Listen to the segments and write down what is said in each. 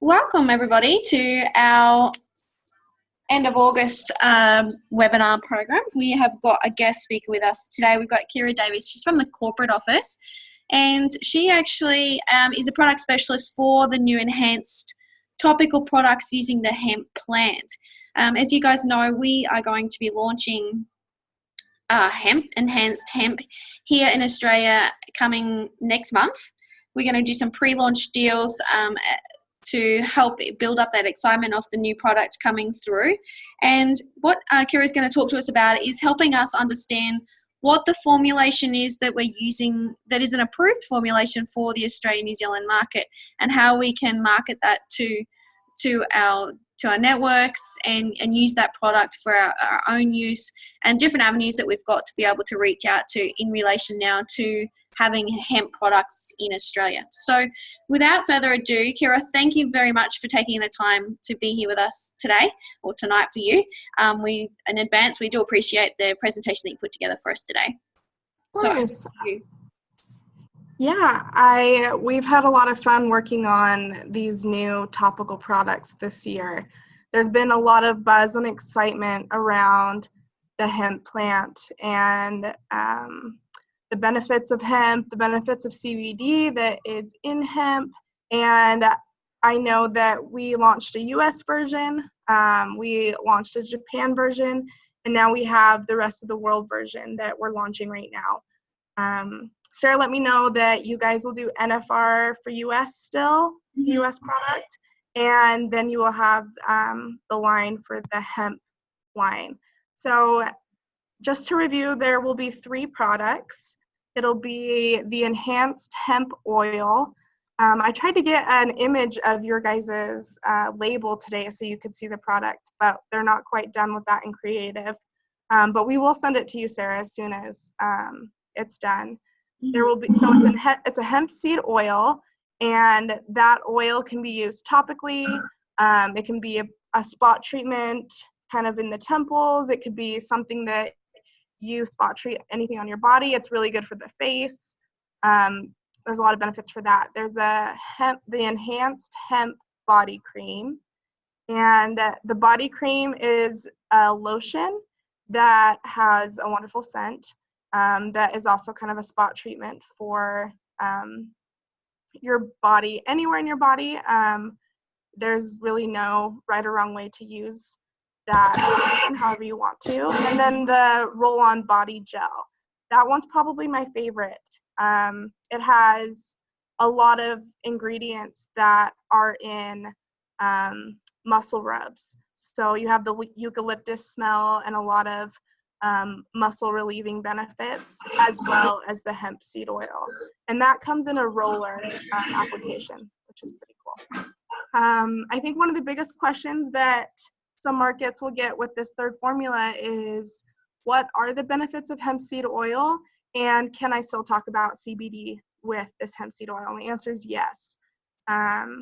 Welcome everybody to our end of August webinar program. We have got a guest speaker with us today. We've got Kira Davies. She's from the corporate office, and she actually is a product specialist for the new enhanced topical products using the hemp plant. As you guys know, we are going to be launching enhanced hemp here in Australia coming next month. We're going to do some pre-launch deals to help build up that excitement of the new product coming through. And what Kira is going to talk to us about is helping us understand what the formulation is that we're using that is an approved formulation for the Australian New Zealand market, and how we can market that to our networks and use that product for our own use, and different avenues that we've got to be able to reach out to in relation now to having hemp products in Australia. So without further ado, Kira, thank you very much for taking the time to be here with us today, or tonight for you. In advance, we do appreciate the presentation that you put together for us today. Of course. Yeah, we've had a lot of fun working on these new topical products this year. There's been a lot of buzz and excitement around the hemp plant and the benefits of hemp, the benefits of CBD that is in hemp. And I know that we launched a US version, we launched a Japan version, and now we have the rest of the world version that we're launching right now. Sarah let me know that you guys will do NFR for US still, US product, and then you will have the line for the hemp line. So just to review, there will be 3 products. It'll be the enhanced hemp oil. I tried to get an image of your guys's label today so you could see the product, but they're not quite done with that in creative. But we will send it to you, Sarah, as soon as it's done. There will be, so it's a hemp seed oil, and that oil can be used topically. It can be a spot treatment kind of in the temples. It could be something that you spot treat anything on your body. It's really good for the face. There's a lot of benefits for that. There's the enhanced hemp body cream, and the body cream is a lotion that has a wonderful scent. That is also kind of a spot treatment for your body, anywhere in your body. There's really no right or wrong way to use that lotion, however you want to. And then the roll-on body gel. That one's probably my favorite. It has a lot of ingredients that are in muscle rubs. So you have the eucalyptus smell and a lot of muscle relieving benefits, as well as the hemp seed oil, and that comes in a roller application, which is pretty cool. I think one of the biggest questions that some markets will get with this third formula is, what are the benefits of hemp seed oil, and can I still talk about CBD with this hemp seed oil? And the answer is yes. Let's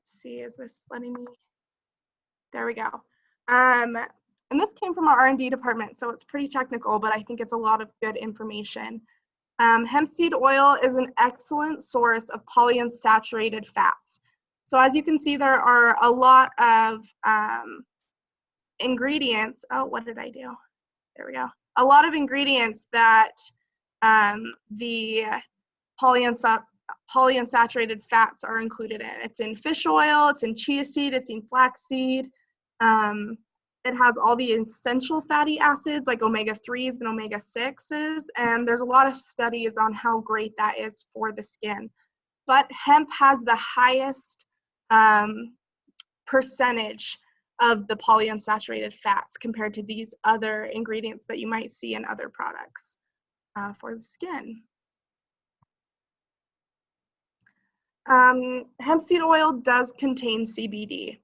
see, is this letting me? There we go. And this came from our R&D department, so it's pretty technical, but I think it's a lot of good information. Hemp seed oil is an excellent source of polyunsaturated fats. So as you can see, there are a lot of ingredients. Oh, what did I do? There we go. A lot of ingredients that the polyunsaturated fats are included in. It's in fish oil, it's in chia seed, it's in flaxseed. It has all the essential fatty acids like omega-3s and omega-6s, and there's a lot of studies on how great that is for the skin. But hemp has the highest percentage of the polyunsaturated fats compared to these other ingredients that you might see in other products for the skin. Hemp seed oil does contain CBD.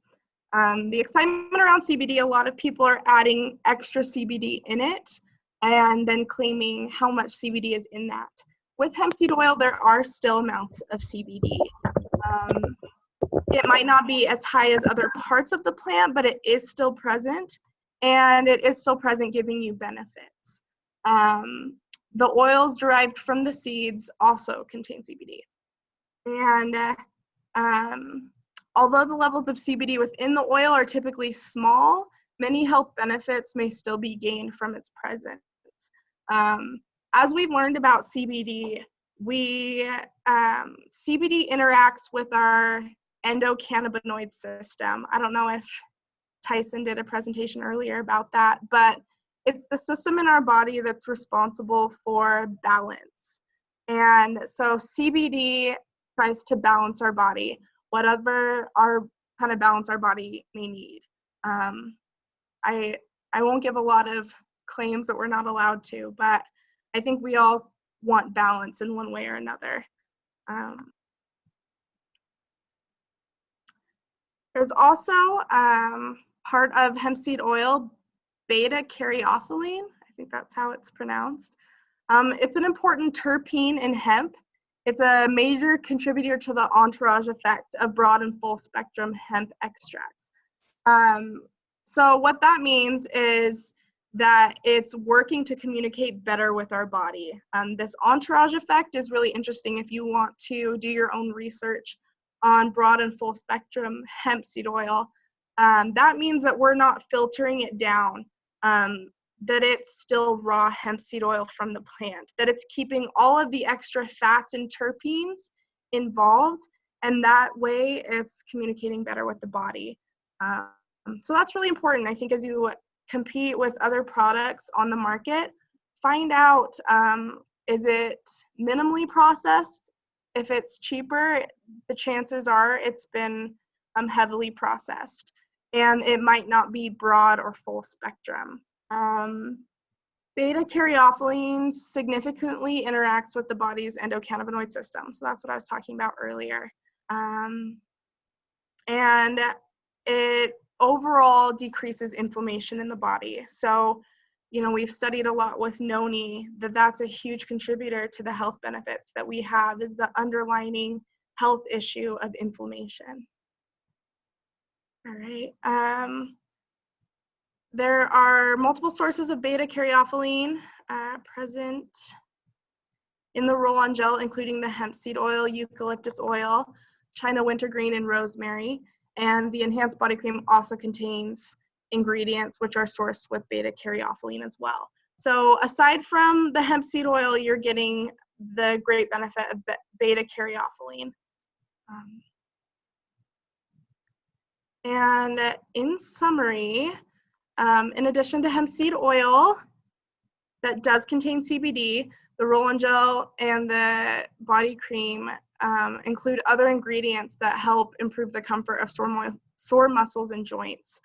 The excitement around CBD, a lot of people are adding extra CBD in it and then claiming how much CBD is in that. With hemp seed oil, there are still amounts of CBD. It might not be as high as other parts of the plant, but it is still present, and it is still present giving you benefits. The oils derived from the seeds also contain CBD. And although the levels of CBD within the oil are typically small, many health benefits may still be gained from its presence. As we've learned about CBD, CBD interacts with our endocannabinoid system. I don't know if Tyson did a presentation earlier about that, but it's the system in our body that's responsible for balance. And so CBD tries to balance our body, whatever our kind of balance our body may need. I won't give a lot of claims that we're not allowed to, but I think we all want balance in one way or another. There's also part of hemp seed oil, beta-caryophyllene. I think that's how it's pronounced. It's an important terpene in hemp. It's a major contributor to the entourage effect of broad and full spectrum hemp extracts. So what that means is that it's working to communicate better with our body. This entourage effect is really interesting if you want to do your own research on broad and full spectrum hemp seed oil. That means that we're not filtering it down, that it's still raw hemp seed oil from the plant, that it's keeping all of the extra fats and terpenes involved, and that way it's communicating better with the body. So that's really important. I think as you compete with other products on the market, find out, is it minimally processed? If it's cheaper, the chances are it's been heavily processed, and it might not be broad or full spectrum. Beta-caryophyllene significantly interacts with the body's endocannabinoid system. So that's what I was talking about earlier. And it overall decreases inflammation in the body. So, you know, we've studied a lot with noni that's a huge contributor to the health benefits that we have, is the underlining health issue of inflammation. All right. There are multiple sources of beta-caryophyllene present in the roll-on gel, including the hemp seed oil, eucalyptus oil, China wintergreen, and rosemary. And the enhanced body cream also contains ingredients which are sourced with beta-caryophyllene as well. So aside from the hemp seed oil, you're getting the great benefit of beta-caryophyllene. And in summary, in addition to hemp seed oil that does contain CBD, the roll-on gel and the body cream include other ingredients that help improve the comfort of sore muscles and joints.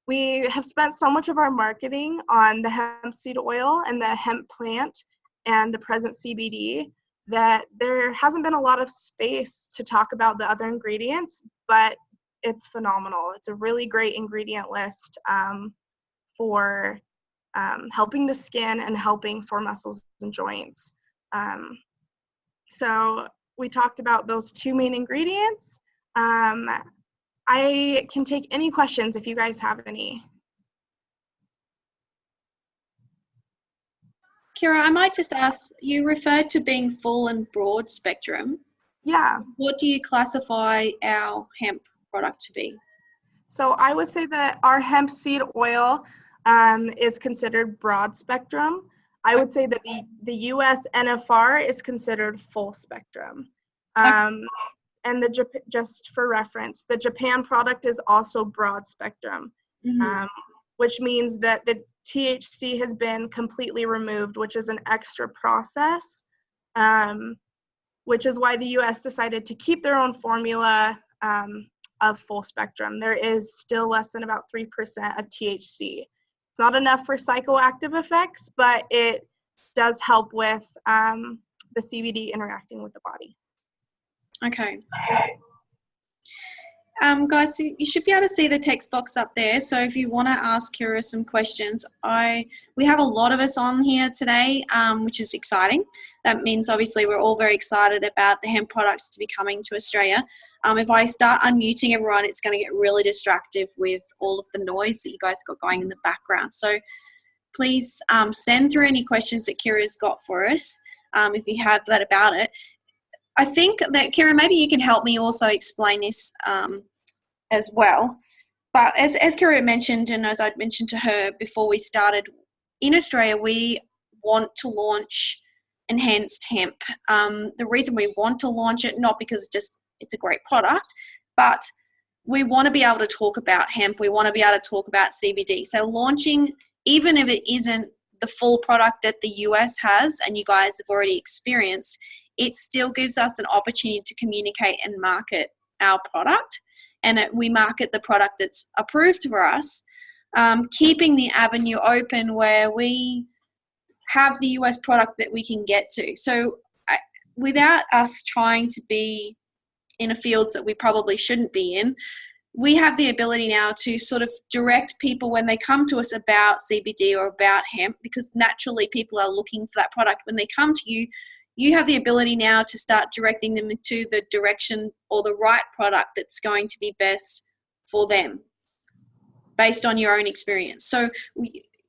We have spent so much of our marketing on the hemp seed oil and the hemp plant and the present CBD that there hasn't been a lot of space to talk about the other ingredients, but it's phenomenal. It's a really great ingredient list for helping the skin and helping sore muscles and joints. So we talked about those two main ingredients. I can take any questions if you guys have any. Kira, I might just ask, you referred to being full and broad spectrum. Yeah. What do you classify our hemp product to be? So I would say that our hemp seed oil is considered broad spectrum. I would say that the US NFR is considered full spectrum. And just for reference, the Japan product is also broad spectrum, which means that the THC has been completely removed, which is an extra process, which is why the US decided to keep their own formula of full spectrum. There is still less than about 3% of THC. It's not enough for psychoactive effects, but it does help with the CBD interacting with the body. Okay. Guys, you should be able to see the text box up there. So if you want to ask Kira some questions, we have a lot of us on here today, which is exciting. That means obviously we're all very excited about the hemp products to be coming to Australia. If I start unmuting everyone, it's going to get really distractive with all of the noise that you guys got going in the background. So please send through any questions that Kira's got for us, if you have that about it. I think that, Kira, maybe you can help me also explain this as well. But as Kira mentioned, and as I'd mentioned to her before we started, in Australia, we want to launch NHANCED Hemp. The reason we want to launch it, not because it's a great product, but we want to be able to talk about hemp. We want to be able to talk about CBD. So launching, even if it isn't the full product that the US has and you guys have already experienced, it still gives us an opportunity to communicate and market our product. And we market the product that's approved for us, keeping the avenue open where we have the US product that we can get to. So without us trying to be in a field that we probably shouldn't be in, we have the ability now to sort of direct people when they come to us about CBD or about hemp, because naturally people are looking for that product. When they come to you, you have the ability now to start directing them into the direction or the right product that's going to be best for them based on your own experience. So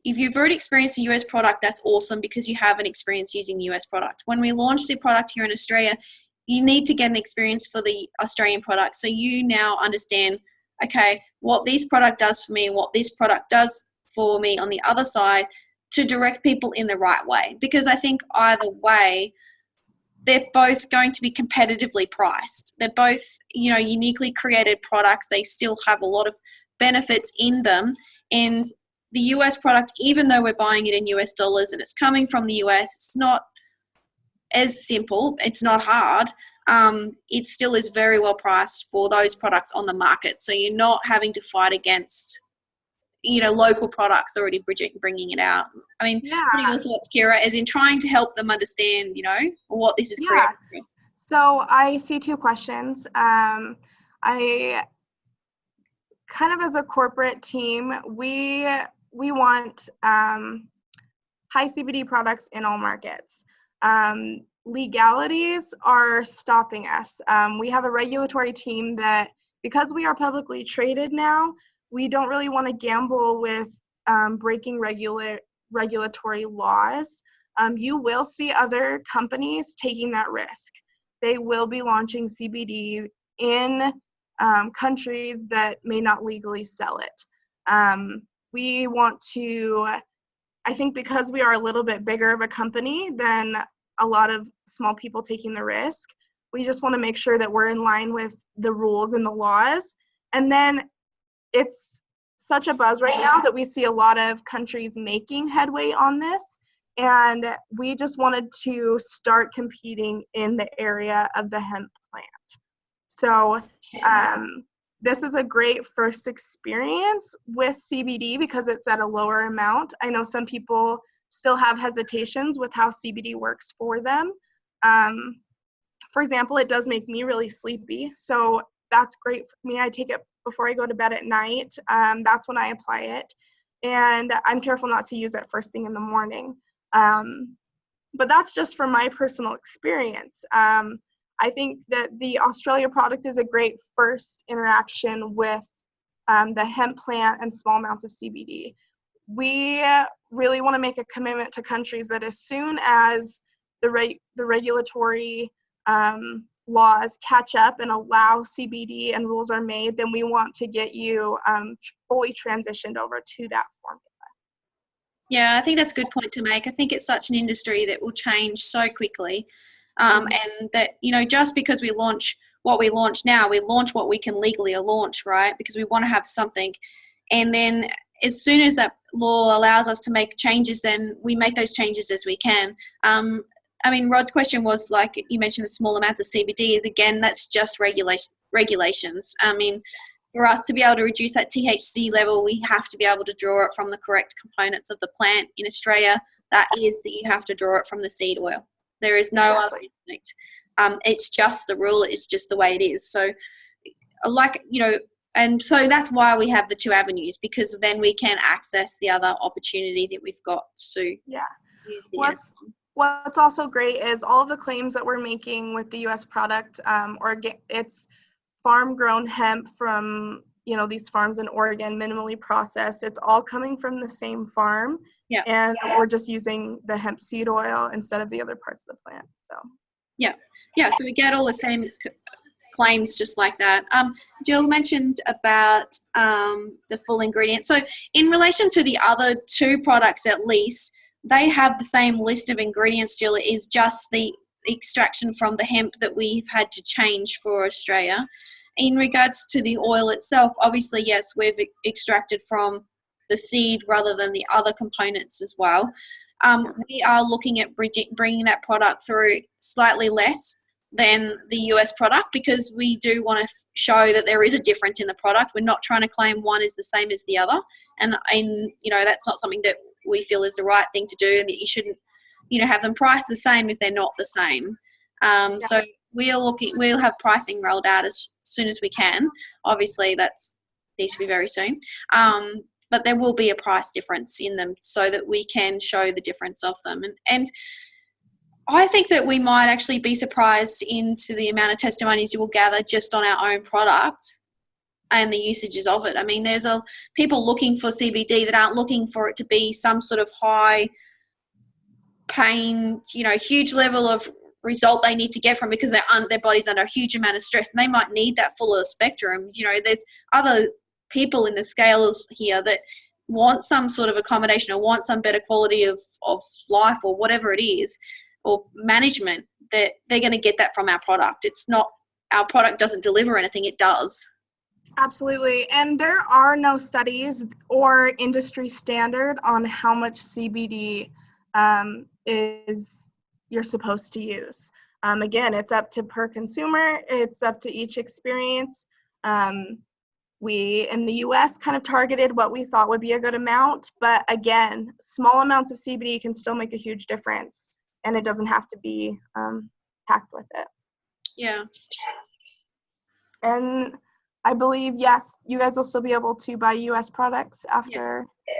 if you've already experienced a US product, that's awesome because you have an experience using the US product. When we launch the product here in Australia, you need to get an experience for the Australian product. So you now understand, okay, what this product does for me, what this product does for me on the other side, to direct people in the right way. Because I think either way, they're both going to be competitively priced. They're both, uniquely created products. They still have a lot of benefits in them. And the US product, even though we're buying it in US dollars and it's coming from the US, it's not as simple, it's not hard. It still is very well priced for those products on the market. So you're not having to fight against, local products already bringing it out. I mean, what are your thoughts, Kira, as in trying to help them understand, what this is creating for us? So I see two questions. I kind of, as a corporate team, we want high CBD products in all markets. Legalities are stopping us. We have a regulatory team that, because we are publicly traded now, we don't really want to gamble with breaking regulatory laws. You will see other companies taking that risk. They will be launching CBD in countries that may not legally sell it. We want to, I think, because we are a little bit bigger of a company than a lot of small people taking the risk, we just want to make sure that we're in line with the rules and the laws. And then it's such a buzz right now that we see a lot of countries making headway on this. And we just wanted to start competing in the area of the hemp plant. So this is a great first experience with CBD because it's at a lower amount. I know some people still have hesitations with how CBD works for them. For example, it does make me really sleepy. So that's great for me. I take it before I go to bed at night. That's when I apply it. And I'm careful not to use it first thing in the morning. But that's just from my personal experience. I think that the Australia product is a great first interaction with the hemp plant and small amounts of CBD. We really want to make a commitment to countries that as soon as the regulatory laws catch up and allow CBD and rules are made, then we want to get you fully transitioned over to that formula. Yeah, I think that's a good point to make. I think it's such an industry that will change so quickly. And that, just because we launch what we launch now, we launch what we can legally launch, right? Because we want to have something. And then as soon as that law allows us to make changes, then we make those changes as we can. I mean, Rod's question was, like you mentioned, the small amounts of CBD is, again, that's just regulations. I mean, for us to be able to reduce that THC level, we have to be able to draw it from the correct components of the plant. In Australia, that is that you have to draw it from the seed oil. There is no other instinct. It's just the rule. It's just the way it is. So, and so that's why we have the two avenues, because then we can access the other opportunity that we've got to use the What's also great is all of the claims that we're making with the U.S. product, it's farm-grown hemp from, these farms in Oregon, minimally processed. It's all coming from the same farm. Yeah. And we're just using the hemp seed oil instead of the other parts of the plant. So. Yeah. So we get all the same claims just like that. Jill mentioned about the full ingredients. So in relation to the other two products, at least, they have the same list of ingredients, Jill. It is just the extraction from the hemp that we've had to change for Australia. In regards to the oil itself, obviously, yes, we've extracted from the seed rather than the other components as well. We are looking at bringing that product through slightly less than the US product, because we do want to show that there is a difference in the product. We're not trying to claim one is the same as the other, and you know, that's not something that we feel is the right thing to do, and that you shouldn't, you know, have them priced the same if they're not the same. So we'll have pricing rolled out as soon as we can. Obviously that needs to be very soon, but there will be a price difference in them so that we can show the difference of them. And I think that we might actually be surprised into the amount of testimonies you will gather just on our own product and the usages of it. I mean, there's people looking for CBD that aren't looking for it to be some sort of high pain, you know, huge level of result they need to get from, because their body's under a huge amount of stress, and they might need that fuller spectrum. You know, there's other people in the scales here that want some sort of accommodation or want some better quality of life or whatever it is, or management, that they're going to get that from our product. It's not, our product doesn't deliver anything, it does. Absolutely. And there are no studies or industry standard on how much CBD is you're supposed to use. Again, it's up to per consumer. It's up to each experience. We in the US kind of targeted what we thought would be a good amount, but again, small amounts of CBD can still make a huge difference, and it doesn't have to be packed with it. Yeah. And I believe, yes, you guys will still be able to buy US products after. Yes.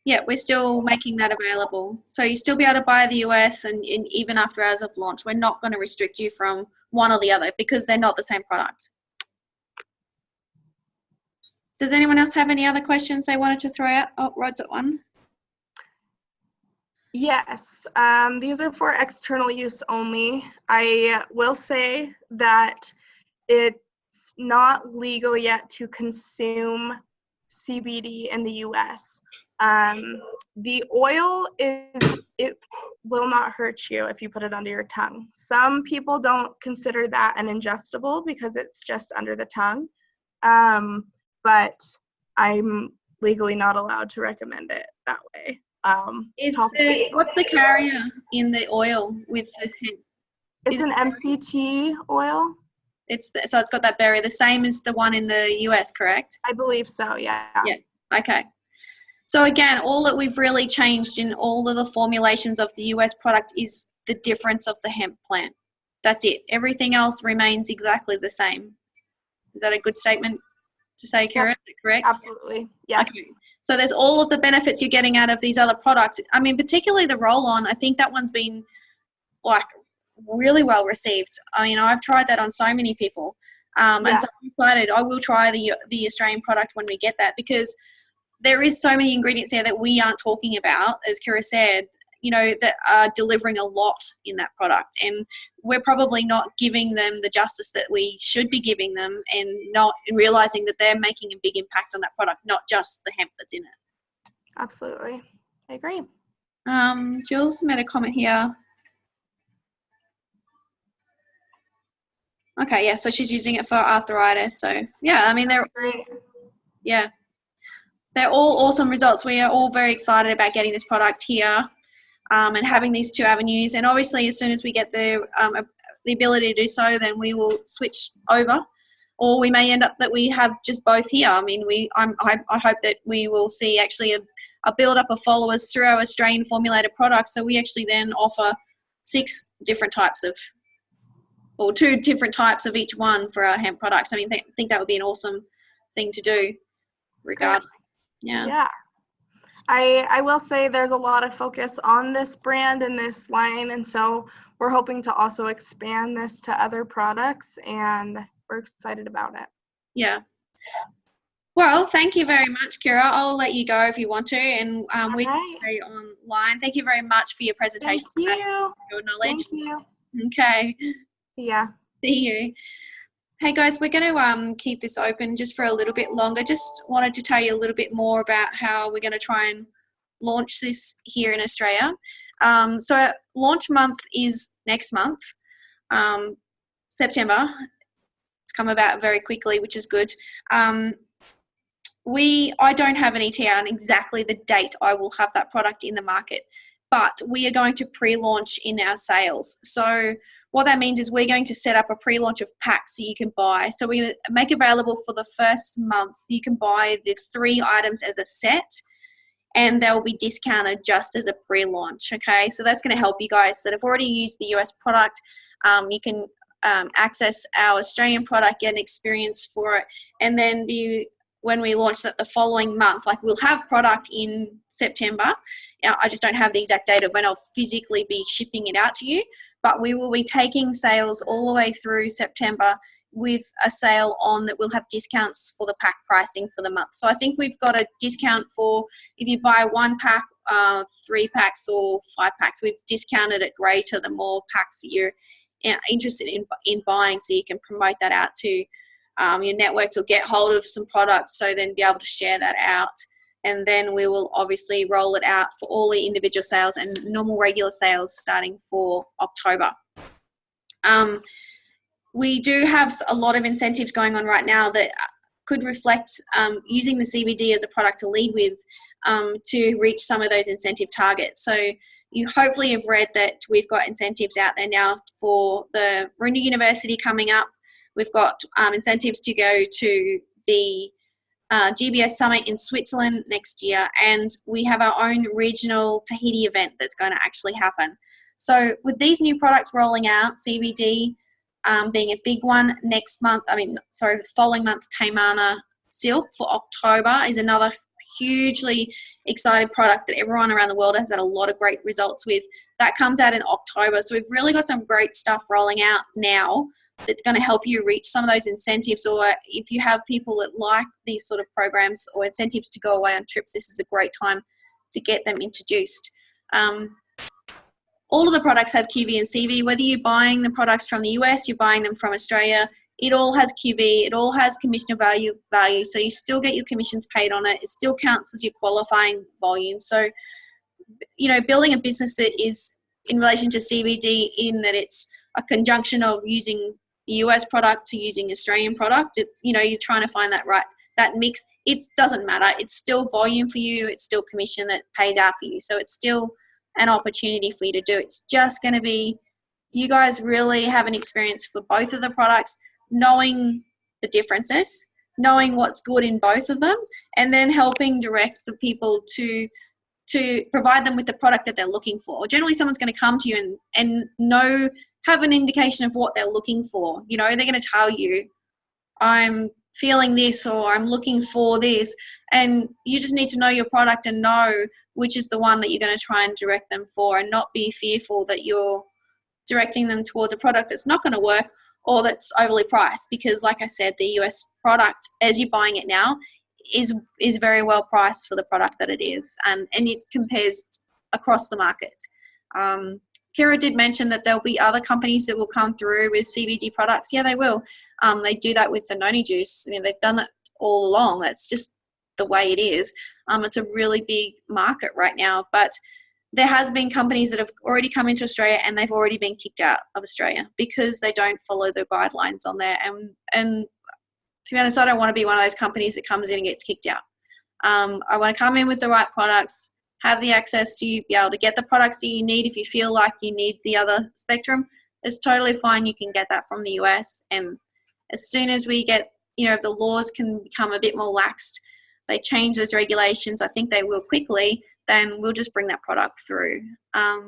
Yeah, we're still making that available. So you still be able to buy the US, and even after hours of launch. We're not going to restrict you from one or the other, because they're not the same product. Does anyone else have any other questions they wanted to throw out? Oh, Rod's at one. Yes, these are for external use only. I will say that it's not legal yet to consume CBD in the US. The oil it will not hurt you if you put it under your tongue. Some people don't consider that an ingestible because it's just under the tongue. But I'm legally not allowed to recommend it that way. What's the carrier in the oil with the hemp? It's an MCT oil. So it's got that barrier, the same as the one in the US, correct? I believe so, yeah. Yeah, okay. So again, all that we've really changed in all of the formulations of the US product is the difference of the hemp plant. That's it. Everything else remains exactly the same. Is that a good statement to say, Kira? Yep. Correct? Absolutely, yes. Okay. So there's all of the benefits you're getting out of these other products. I mean, particularly the roll-on, I think that one's been like really well received. I mean, I've tried that on so many people. And so I'm excited. I will try the Australian product when we get that, because there is so many ingredients there that we aren't talking about, as Kira said, you know, that are delivering a lot in that product. And we're probably not giving them the justice that we should be giving them, and not realizing that they're making a big impact on that product, not just the hemp that's in it. Absolutely. I agree. Jill's made a comment here. Okay, yeah, so she's using it for arthritis. So, yeah, I mean, they're all awesome results. We are all very excited about getting this product here. And having these two avenues, and obviously as soon as we get the ability to do so, then we will switch over, or we may end up that we have just both here. I mean, I hope that we will see actually a build up of followers through our Australian formulated products, so we actually then offer 6 different types of, or 2 different types of each one for our hemp products. I mean, I think that would be an awesome thing to do regardless. Yeah. I will say there's a lot of focus on this brand and this line, and so we're hoping to also expand this to other products, and we're excited about it. Yeah. Well, thank you very much, Kira. I'll let you go if you want to, and we can stay online. Thank you very much for your presentation. Thank you. Your knowledge. Thank you. Okay. Yeah. See you. Hey guys, we're going to keep this open just for a little bit longer. Just wanted to tell you a little bit more about how we're going to try and launch this here in Australia. So launch month is next month, September. It's come about very quickly, which is good. I don't have an ETA on exactly the date I will have that product in the market, but we are going to pre-launch in our sales. So what that means is we're going to set up a pre-launch of packs so you can buy. So we're going to make available for the first month, you can buy the 3 items as a set, and they'll be discounted just as a pre-launch, okay? So that's going to help you guys that have already used the US product. You can access our Australian product, get an experience for it, and then when we launch that the following month, like we'll have product in September. I just don't have the exact date of when I'll physically be shipping it out to you, but we will be taking sales all the way through September with a sale on that we'll have discounts for the pack pricing for the month. So I think we've got a discount for if you buy 1 pack, 3 packs or 5 packs, we've discounted it greater the more packs that you're interested in buying, so you can promote that out to your networks or get hold of some products, so then be able to share that out. And then we will obviously roll it out for all the individual sales and normal regular sales starting for October. We do have a lot of incentives going on right now that could reflect using the CBD as a product to lead with to reach some of those incentive targets. So you hopefully have read that we've got incentives out there now for the Marinda University coming up. We've got incentives to go to the GBS Summit in Switzerland next year, and we have our own regional Tahiti event that's going to actually happen. So with these new products rolling out, CBD being a big one next month, the following month, Taimana Silk for October is another hugely excited product that everyone around the world has had a lot of great results with. That comes out in October. So we've really got some great stuff rolling out now that's going to help you reach some of those incentives, or if you have people that like these sort of programs or incentives to go away on trips, this is a great time to get them introduced. All of the products have QV and CV, whether you're buying the products from the US, you're buying them from Australia, it all has QV, it all has commissioner value, so you still get your commissions paid on it. It still counts as your qualifying volume. So, building a business that is in relation to CBD in that it's a conjunction of using the US product to using Australian product, you're trying to find that mix. It doesn't matter. It's still volume for you. It's still commission that pays out for you. So it's still an opportunity for you to do. It's just going to be you guys really have an experience for both of the products, knowing the differences, knowing what's good in both of them, and then helping direct the people to provide them with the product that they're looking for. Generally, someone's going to come to you and have an indication of what they're looking for. They're going to tell you, I'm feeling this or I'm looking for this, and you just need to know your product and know which is the one that you're going to try and direct them for, and not be fearful that you're directing them towards a product that's not going to work or that's overly priced, because like I said, the US product, as you're buying it now, is very well priced for the product that it is, and it compares across the market. Kira did mention that there'll be other companies that will come through with CBD products. Yeah, they will. They do that with the noni juice. They've done that all along. That's just the way it is. It's a really big market right now, but there has been companies that have already come into Australia and they've already been kicked out of Australia because they don't follow the guidelines on there. And to be honest, I don't want to be one of those companies that comes in and gets kicked out. I want to come in with the right products, have the access to be able to get the products that you need. If you feel like you need the other spectrum, it's totally fine. You can get that from the US. And as soon as we get, if the laws can become a bit more laxed, they change those regulations, I think they will quickly, then we'll just bring that product through. I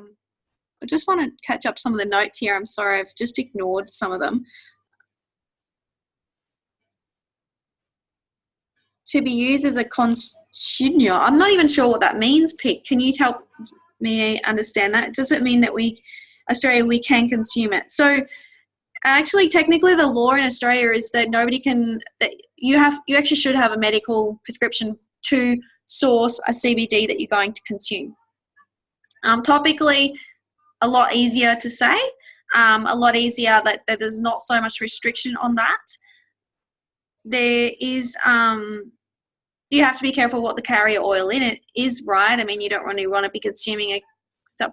just want to catch up some of the notes here. I'm sorry, I've just ignored some of them. To be used as a consumer. I'm not even sure what that means, Pete. Can you help me understand that? Does it mean that Australia, we can consume it? So actually, technically, the law in Australia is that you actually should have a medical prescription to source a CBD that you're going to consume. Topically, a lot easier to say. a lot easier, that there's not so much restriction on that. There is, you have to be careful what the carrier oil in it is, right? I mean, you don't really want to be consuming a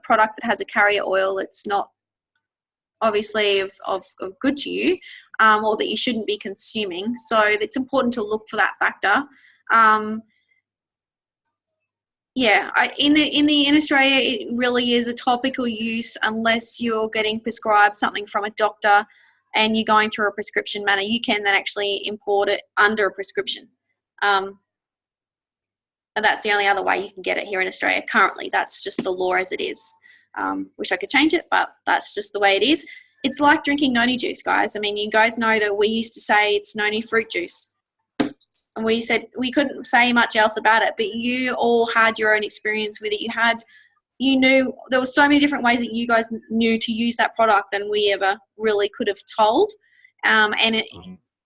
product that has a carrier oil that's not obviously of good to you, or that you shouldn't be consuming. So it's important to look for that factor. In Australia, it really is a topical use unless you're getting prescribed something from a doctor and you're going through a prescription manner. You can then actually import it under a prescription. And that's the only other way you can get it here in Australia currently. That's just the law as it is. Wish I could change it, but that's just the way it is. It's like drinking noni juice, guys. I mean, you guys know that we used to say it's noni fruit juice. And we said we couldn't say much else about it, but you all had your own experience with it. You knew there were so many different ways that you guys knew to use that product than we ever really could have told. And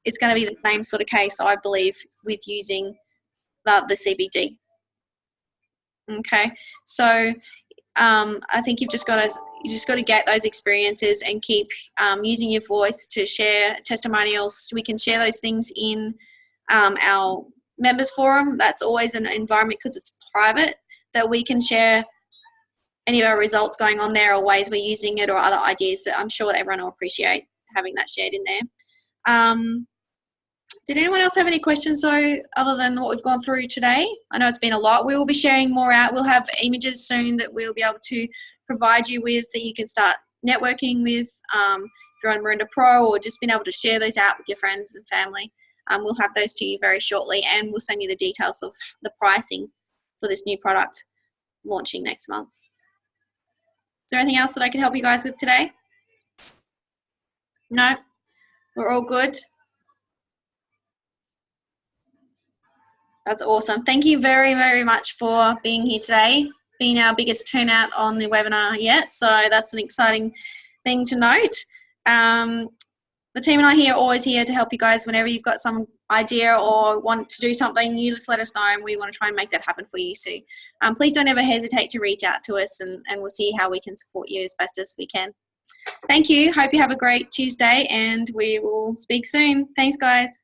it's going to be the same sort of case, I believe, with using the CBD. Okay, so I think you just got to get those experiences and keep using your voice to share testimonials. We can share those things in our members forum. That's always an environment, because it's private, that we can share any of our results going on there, or ways we're using it, or other ideas that I'm sure that everyone will appreciate having that shared in there. Did anyone else have any questions though, other than what we've gone through today? I know it's been a lot. We will be sharing more out. We'll have images soon that we'll be able to provide you with, that you can start networking with if you're on Marinda Pro, or just being able to share those out with your friends and family. We'll have those to you very shortly, and we'll send you the details of the pricing for this new product launching next month. Is there anything else that I can help you guys with today? No? We're all good? That's awesome. Thank you very, very much for being here today. Been our biggest turnout on the webinar yet, so that's an exciting thing to note. The team and I here are always here to help you guys. Whenever you've got some idea or want to do something, you just let us know, and we want to try and make that happen for you. So please don't ever hesitate to reach out to us, and we'll see how we can support you as best as we can. Thank you. Hope you have a great Tuesday, and we will speak soon. Thanks, guys.